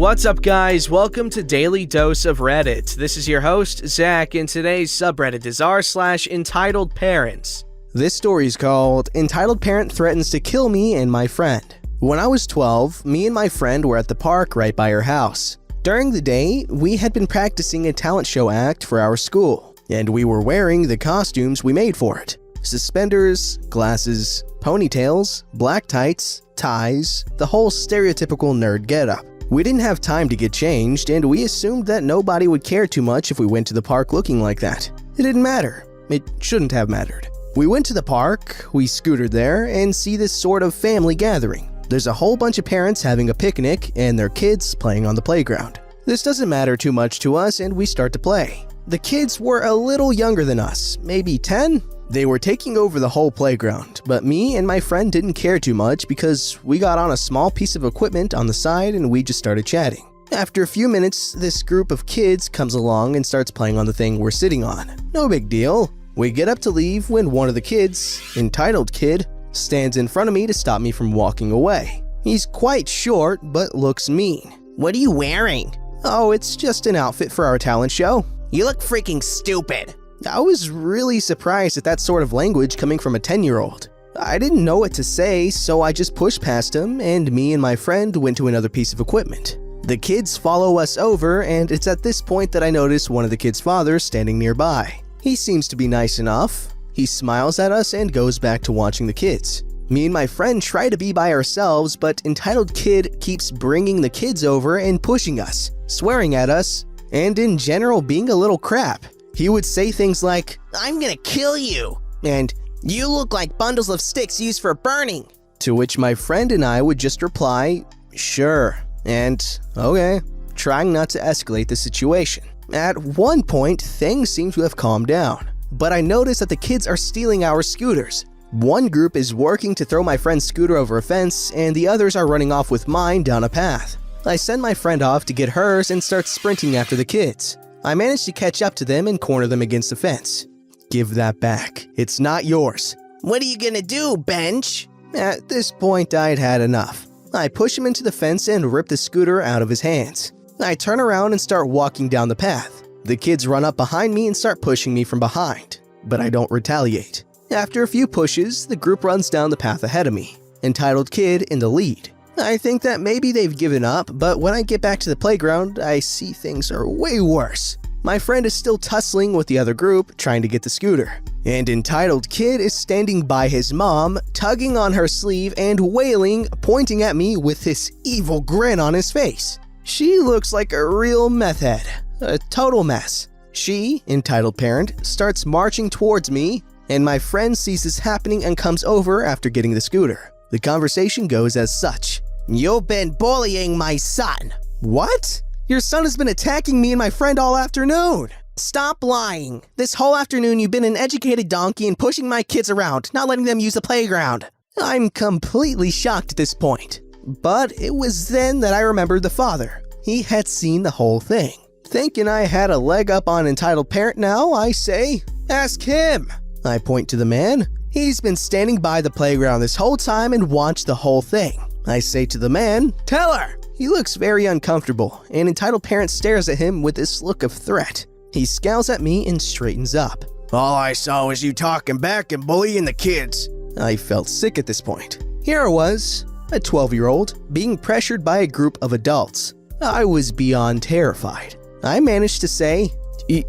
What's up, guys? Welcome to Daily Dose of Reddit. This is your host, Zach, and today's subreddit is r/EntitledParents. This story is called Entitled Parent Threatens to Kill Me and My Friend. When I was 12, me and my friend were at the park right by her house. During the day, we had been practicing a talent show act for our school, and we were wearing the costumes we made for it. Suspenders, glasses, ponytails, black tights, ties, the whole stereotypical nerd getup. We didn't have time to get changed, and we assumed that nobody would care too much if we went to the park looking like that. It didn't matter. It shouldn't have mattered. We went to the park, we scootered there, and see this sort of family gathering. There's a whole bunch of parents having a picnic and their kids playing on the playground. This doesn't matter too much to us, and we start to play. The kids were a little younger than us, maybe 10? They were taking over the whole playground, but me and my friend didn't care too much because we got on a small piece of equipment on the side and we just started chatting. After a few minutes, this group of kids comes along and starts playing on the thing we're sitting on. No big deal. We get up to leave when one of the kids, entitled kid, stands in front of me to stop me from walking away. He's quite short, but looks mean. What are you wearing? Oh, it's just an outfit for our talent show. You look freaking stupid. I was really surprised at that sort of language coming from a 10-year-old. I didn't know what to say, so I just pushed past him, and me and my friend went to another piece of equipment. The kids follow us over, and it's at this point that I notice one of the kids' fathers standing nearby. He seems to be nice enough. He smiles at us and goes back to watching the kids. Me and my friend try to be by ourselves, but entitled kid keeps bringing the kids over and pushing us, swearing at us, and in general being a little crap. He would say things like, "I'm gonna kill you," and "You look like bundles of sticks used for burning." To which my friend and I would just reply, "Sure," and "Okay," trying not to escalate the situation. At one point, things seem to have calmed down, but I notice that the kids are stealing our scooters. One group is working to throw my friend's scooter over a fence, and the others are running off with mine down a path. I send my friend off to get hers and start sprinting after the kids. I manage to catch up to them and corner them against the fence. "Give that back. It's not yours." "What are you gonna do, bench?" At this point, I'd had enough. I push him into the fence and rip the scooter out of his hands. I turn around and start walking down the path. The kids run up behind me and start pushing me from behind, but I don't retaliate. After a few pushes, the group runs down the path ahead of me, entitled kid in the lead. I think that maybe they've given up, but when I get back to the playground, I see things are way worse. My friend is still tussling with the other group, trying to get the scooter. And entitled kid is standing by his mom, tugging on her sleeve and wailing, pointing at me with this evil grin on his face. She looks like a real meth head, a total mess. She, entitled parent, starts marching towards me, and my friend sees this happening and comes over after getting the scooter. The conversation goes as such. "You've been bullying my son." "What? Your son has been attacking me and my friend all afternoon." "Stop lying. This whole afternoon you've been an educated donkey and pushing my kids around, not letting them use the playground." I'm completely shocked at this point. But it was then that I remembered the father. He had seen the whole thing. Thinking I had a leg up on entitled parent now, I say, "Ask him." I point to the man. He's been standing by the playground this whole time and watched the whole thing. I say to the man, "Tell her." He looks very uncomfortable, and entitled parent stares at him with this look of threat. He scowls at me and straightens up. "All I saw was you talking back and bullying the kids." I felt sick at this point. Here I was, a 12-year-old, being pressured by a group of adults. I was beyond terrified. I managed to say,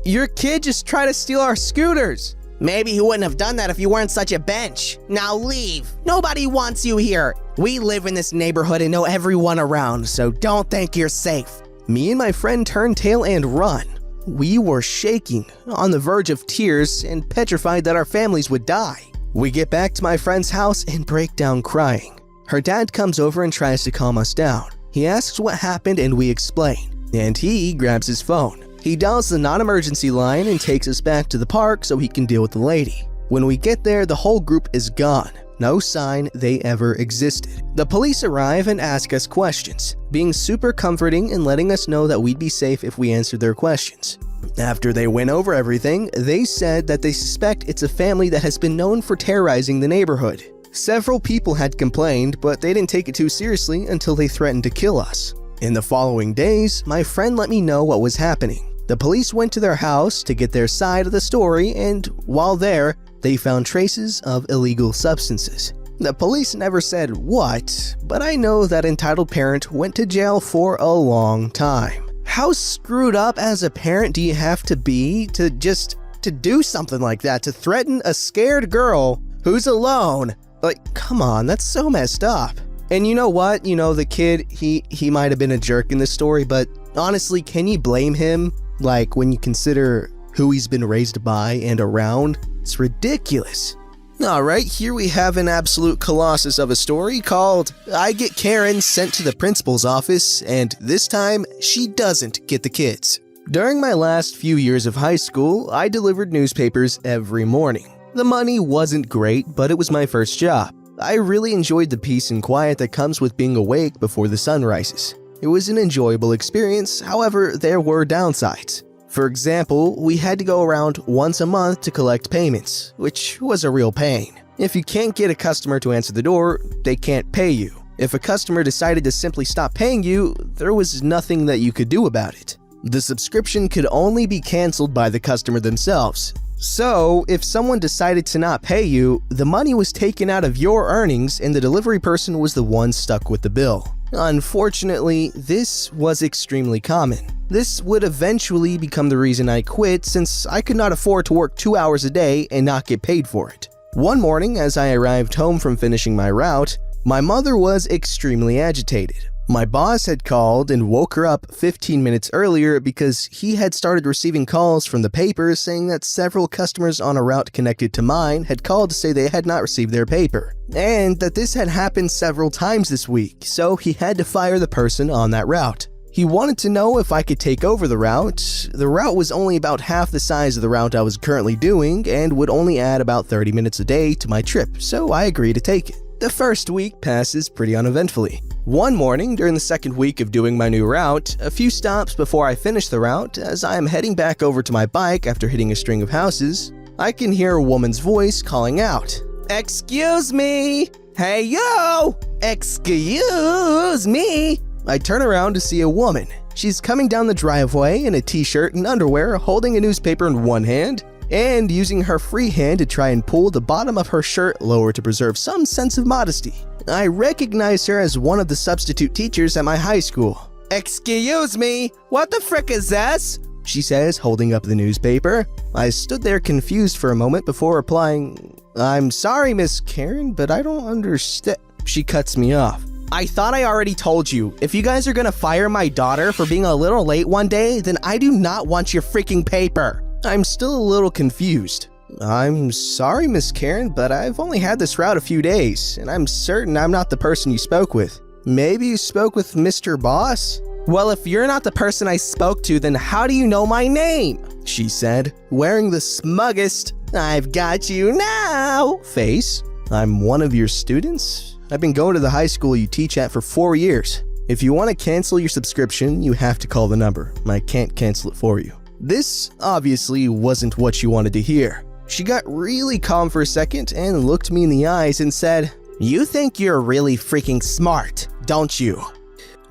"Your kid just tried to steal our scooters." "Maybe he wouldn't have done that if you weren't such a bench. Now leave. Nobody wants you here. We live in this neighborhood and know everyone around, so don't think you're safe." Me and my friend turn tail and run. We were shaking, on the verge of tears, and petrified that our families would die. We get back to my friend's house and break down crying. Her dad comes over and tries to calm us down. He asks what happened and we explain, and he grabs his phone. He dials the non-emergency line and takes us back to the park so he can deal with the lady. When we get there, the whole group is gone. No sign they ever existed. The police arrive and ask us questions, being super comforting and letting us know that we'd be safe if we answered their questions. After they went over everything, they said that they suspect it's a family that has been known for terrorizing the neighborhood. Several people had complained, but they didn't take it too seriously until they threatened to kill us. In the following days, my friend let me know what was happening. The police went to their house to get their side of the story, and while there, they found traces of illegal substances. The police never said what, but I know that entitled parent went to jail for a long time. How screwed up as a parent do you have to be to do something like that, to threaten a scared girl who's alone? Like, come on, that's so messed up. And you know what? The kid, he might have been a jerk in this story, but honestly, can you blame him? Like, when you consider who he's been raised by and around, it's ridiculous. Alright, here we have an absolute colossus of a story called I Get Karen Sent to the Principal's Office, and this time, she doesn't get the kids. During my last few years of high school, I delivered newspapers every morning. The money wasn't great, but it was my first job. I really enjoyed the peace and quiet that comes with being awake before the sun rises. It was an enjoyable experience, however, there were downsides. For example, we had to go around once a month to collect payments, which was a real pain. If you can't get a customer to answer the door, they can't pay you. If a customer decided to simply stop paying you, there was nothing that you could do about it. The subscription could only be canceled by the customer themselves. So, if someone decided to not pay you, the money was taken out of your earnings and the delivery person was the one stuck with the bill. Unfortunately, this was extremely common. This would eventually become the reason I quit, since I could not afford to work 2 hours a day and not get paid for it. One morning, as I arrived home from finishing my route, my mother was extremely agitated. My boss had called and woke her up 15 minutes earlier because he had started receiving calls from the paper saying that several customers on a route connected to mine had called to say they had not received their paper, and that this had happened several times this week, so he had to fire the person on that route. He wanted to know if I could take over the route. The route was only about half the size of the route I was currently doing and would only add about 30 minutes a day to my trip, so I agreed to take it. The first week passes pretty uneventfully. One morning, during the second week of doing my new route, a few stops before I finish the route, as I am heading back over to my bike after hitting a string of houses, I can hear a woman's voice calling out, "Excuse me! Hey yo! Excuse me!" I turn around to see a woman. She's coming down the driveway in a t-shirt and underwear, holding a newspaper in one hand, and using her free hand to try and pull the bottom of her shirt lower to preserve some sense of modesty. I recognize her as one of the substitute teachers at my high school. "Excuse me, what the frick is this?" she says, holding up the newspaper. I stood there confused for a moment before replying, "I'm sorry, Miss Karen, but I don't understand." She cuts me off. "I thought I already told you, if you guys are gonna fire my daughter for being a little late one day, then I do not want your freaking paper." I'm still a little confused. "I'm sorry, Miss Karen, but I've only had this route a few days, and I'm certain I'm not the person you spoke with. Maybe you spoke with Mr. Boss?" "Well, if you're not the person I spoke to, then how do you know my name?" she said, wearing the smuggest "I've got you now" face. "I'm one of your students. I've been going to the high school you teach at for 4 years. If you want to cancel your subscription, you have to call the number. I can't cancel it for you." This obviously wasn't what you wanted to hear. She got really calm for a second and looked me in the eyes and said, "You think you're really freaking smart, don't you?"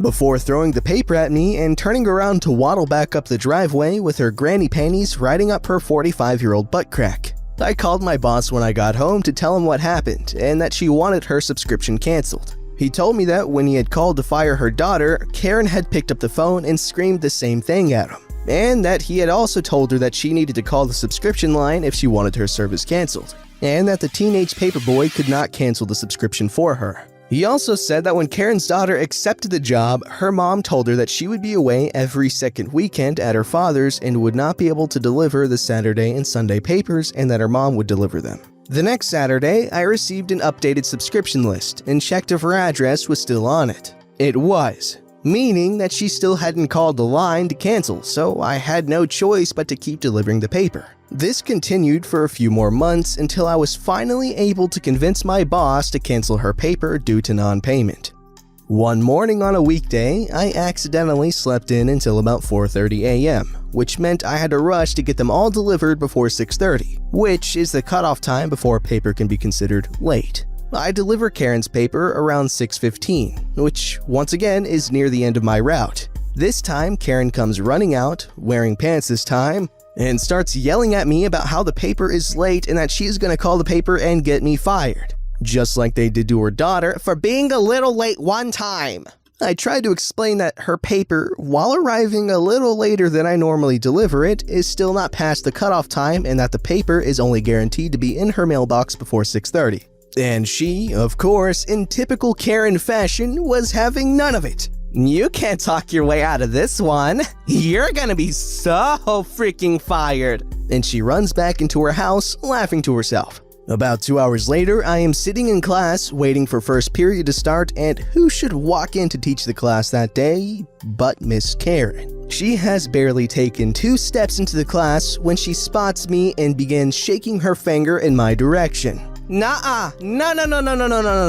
Before throwing the paper at me and turning around to waddle back up the driveway with her granny panties riding up her 45-year-old butt crack. I called my boss when I got home to tell him what happened and that she wanted her subscription canceled. He told me that when he had called to fire her daughter, Karen had picked up the phone and screamed the same thing at him, and that he had also told her that she needed to call the subscription line if she wanted her service canceled, and that the teenage paperboy could not cancel the subscription for her. He also said that when Karen's daughter accepted the job, her mom told her that she would be away every second weekend at her father's and would not be able to deliver the Saturday and Sunday papers, and that her mom would deliver them. The next Saturday, I received an updated subscription list and checked if her address was still on it. It was, meaning that she still hadn't called the line to cancel, so I had no choice but to keep delivering the paper. This continued for a few more months until I was finally able to convince my boss to cancel her paper due to non-payment. One morning on a weekday, I accidentally slept in until about 4:30 a.m., which meant I had to rush to get them all delivered before 6:30, which is the cutoff time before paper can be considered late. I deliver Karen's paper around 6:15, which once again is near the end of my route. This time, Karen comes running out, wearing pants this time, and starts yelling at me about how the paper is late and that she is going to call the paper and get me fired, just like they did to her daughter for being a little late one time. I tried to explain that her paper, while arriving a little later than I normally deliver it, is still not past the cutoff time and that the paper is only guaranteed to be in her mailbox before 6:30. And she, of course, in typical Karen fashion, was having none of it. "You can't talk your way out of this one. You're gonna be so freaking fired." And she runs back into her house, laughing to herself. About 2 hours later, I am sitting in class waiting for first period to start, and who should walk in to teach the class that day but Miss Karen. She has barely taken 2 steps into the class when she spots me and begins shaking her finger in my direction. "Nuh-uh, no,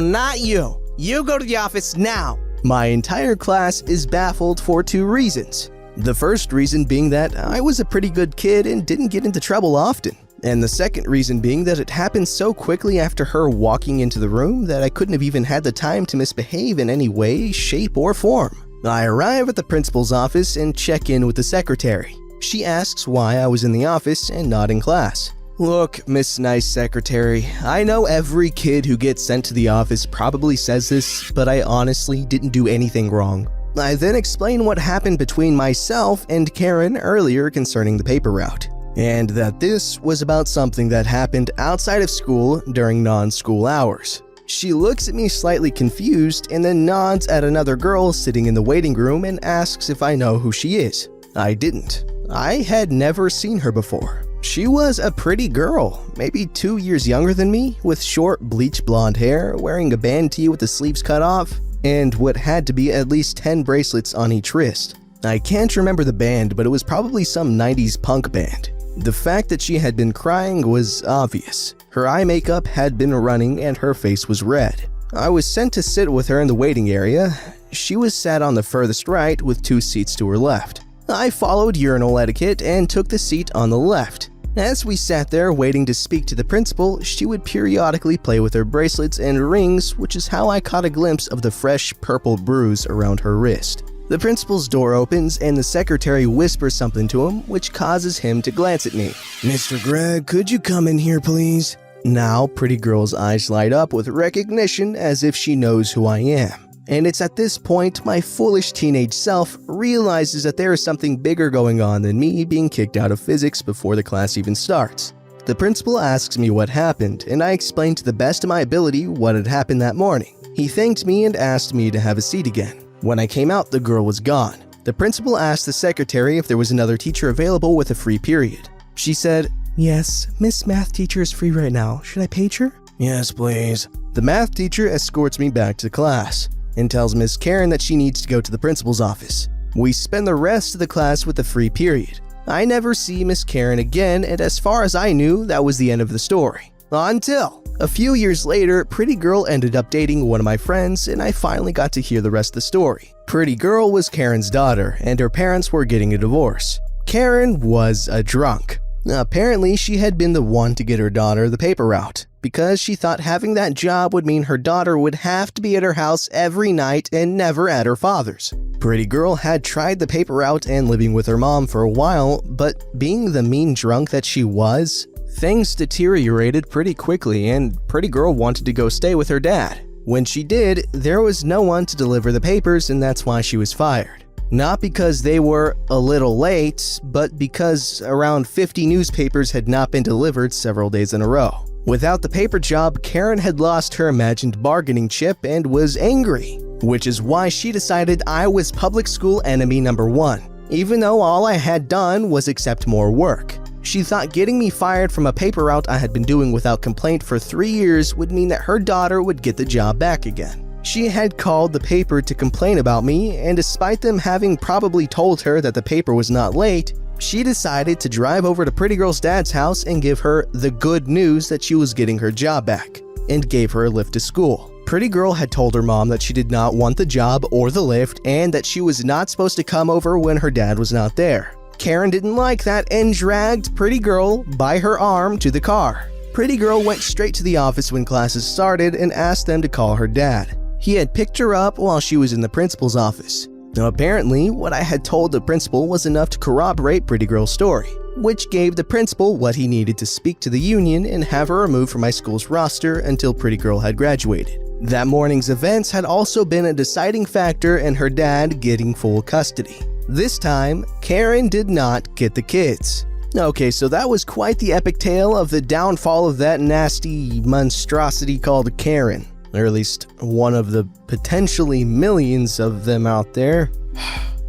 not you. You go to the office now." My entire class is baffled for 2 reasons. The first reason being that I was a pretty good kid and didn't get into trouble often. And the second reason being that it happened so quickly after her walking into the room that I couldn't have even had the time to misbehave in any way, shape, or form. I arrive at the principal's office and check in with the secretary. She asks why I was in the office and not in class. "Look, Miss Nice Secretary, I know every kid who gets sent to the office probably says this, but I honestly didn't do anything wrong." I then explain what happened between myself and Karen earlier concerning the paper route, and that this was about something that happened outside of school during non-school hours. She looks at me slightly confused and then nods at another girl sitting in the waiting room and asks if I know who she is. I didn't. I had never seen her before. She was a pretty girl, maybe 2 years younger than me, with short bleach blonde hair, wearing a band tee with the sleeves cut off, and what had to be at least 10 bracelets on each wrist. I can't remember the band, but it was probably some 90s punk band. The fact that she had been crying was obvious. Her eye makeup had been running and her face was red. I was sent to sit with her in the waiting area. She was sat on the furthest right with 2 seats to her left. I followed urinal etiquette and took the seat on the left. As we sat there waiting to speak to the principal, she would periodically play with her bracelets and rings, which is how I caught a glimpse of the fresh purple bruise around her wrist. The principal's door opens and the secretary whispers something to him, which causes him to glance at me. "Mr. Gregg, could you come in here, please?" Now, pretty girl's eyes light up with recognition as if she knows who I am. And it's at this point my foolish teenage self realizes that there is something bigger going on than me being kicked out of physics before the class even starts. The principal asks me what happened, and I explain to the best of my ability what had happened that morning. He thanked me and asked me to have a seat again. When I came out, the girl was gone. The principal asked the secretary if there was another teacher available with a free period. She said, "Yes, Miss Math teacher is free right now. Should I page her?" "Yes, please." The math teacher escorts me back to class and tells Miss Karen that she needs to go to the principal's office. We spend the rest of the class with a free period. I never see Miss Karen again, and as far as I knew, that was the end of the story. Until a few years later, Pretty Girl ended up dating one of my friends, and I finally got to hear the rest of the story. Pretty Girl was Karen's daughter, and her parents were getting a divorce. Karen was a drunk. Apparently, she had been the one to get her daughter the paper route, because she thought having that job would mean her daughter would have to be at her house every night and never at her father's. Pretty Girl had tried the paper route and living with her mom for a while, but being the mean drunk that she was, things deteriorated pretty quickly and Pretty Girl wanted to go stay with her dad. When she did, there was no one to deliver the papers, and that's why she was fired. Not because they were a little late, but because around 50 newspapers had not been delivered several days in a row. Without the paper job, Karen had lost her imagined bargaining chip and was angry, which is why she decided I was public school enemy number 1, even though all I had done was accept more work. She thought getting me fired from a paper route I had been doing without complaint for 3 years would mean that her daughter would get the job back again. She had called the paper to complain about me, and despite them having probably told her that the paper was not late, she decided to drive over to Pretty Girl's dad's house and give her the good news that she was getting her job back, and gave her a lift to school. Pretty Girl had told her mom that she did not want the job or the lift, and that she was not supposed to come over when her dad was not there. Karen didn't like that and dragged Pretty Girl by her arm to the car. Pretty Girl went straight to the office when classes started and asked them to call her dad. He had picked her up while she was in the principal's office. Now apparently, what I had told the principal was enough to corroborate Pretty Girl's story, which gave the principal what he needed to speak to the union and have her removed from my school's roster until Pretty Girl had graduated. That morning's events had also been a deciding factor in her dad getting full custody. This time, Karen did not get the kids. Okay, so that was quite the epic tale of the downfall of that nasty monstrosity called Karen. Or at least one of the potentially millions of them out there.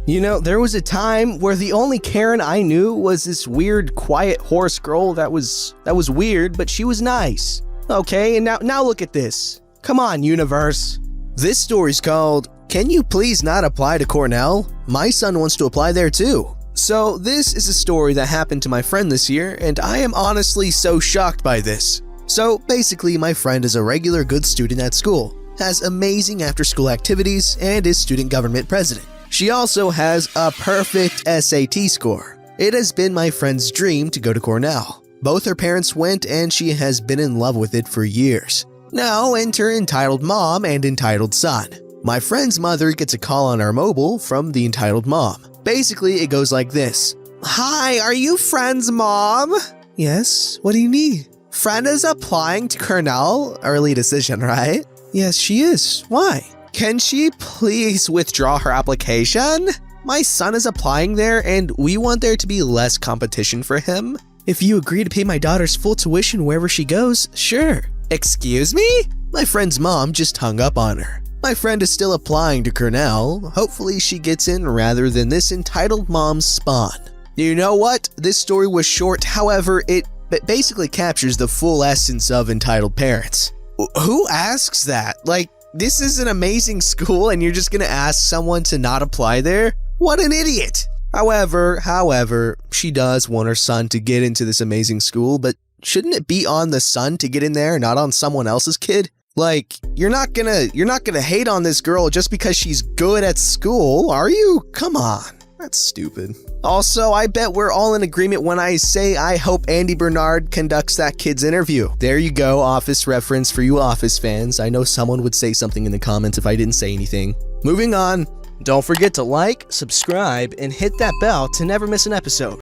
You know, there was a time where the only Karen I knew was this weird, quiet horse girl that was weird, but she was nice. Okay, and now look at this. Come on, universe. This story's called, "Can You Please Not Apply to Cornell? My son wants to apply there too." So this is a story that happened to my friend this year, and I am honestly so shocked by this. So basically, my friend is a regular good student at school, has amazing after-school activities, and is student government president. She also has a perfect SAT score. It has been my friend's dream to go to Cornell. Both her parents went, and she has been in love with it for years. Now enter entitled mom and entitled son. My friend's mother gets a call on our mobile from the entitled mom. Basically, it goes like this. "Hi, are you friend's mom?" "Yes, what do you need?" "Friend is applying to Cornell. Early decision, right?" "Yes, she is. Why?" "Can she please withdraw her application? My son is applying there and we want there to be less competition for him." "If you agree to pay my daughter's full tuition wherever she goes, sure." "Excuse me?" My friend's mom just hung up on her. My friend is still applying to Cornell. Hopefully she gets in rather than this entitled mom's spawn. You know what? This story was short, however, it basically captures the full essence of entitled parents. Who asks that? Like, this is an amazing school and you're just gonna ask someone to not apply there? What an idiot! However, she does want her son to get into this amazing school, but shouldn't it be on the son to get in there, not on someone else's kid? Like, you're not gonna hate on this girl just because she's good at school, are you? Come on. That's stupid. Also, I bet we're all in agreement when I say I hope Andy Bernard conducts that kid's interview. There you go, Office reference for you Office fans. I know someone would say something in the comments if I didn't say anything. Moving on. Don't forget to like, subscribe, and hit that bell to never miss an episode.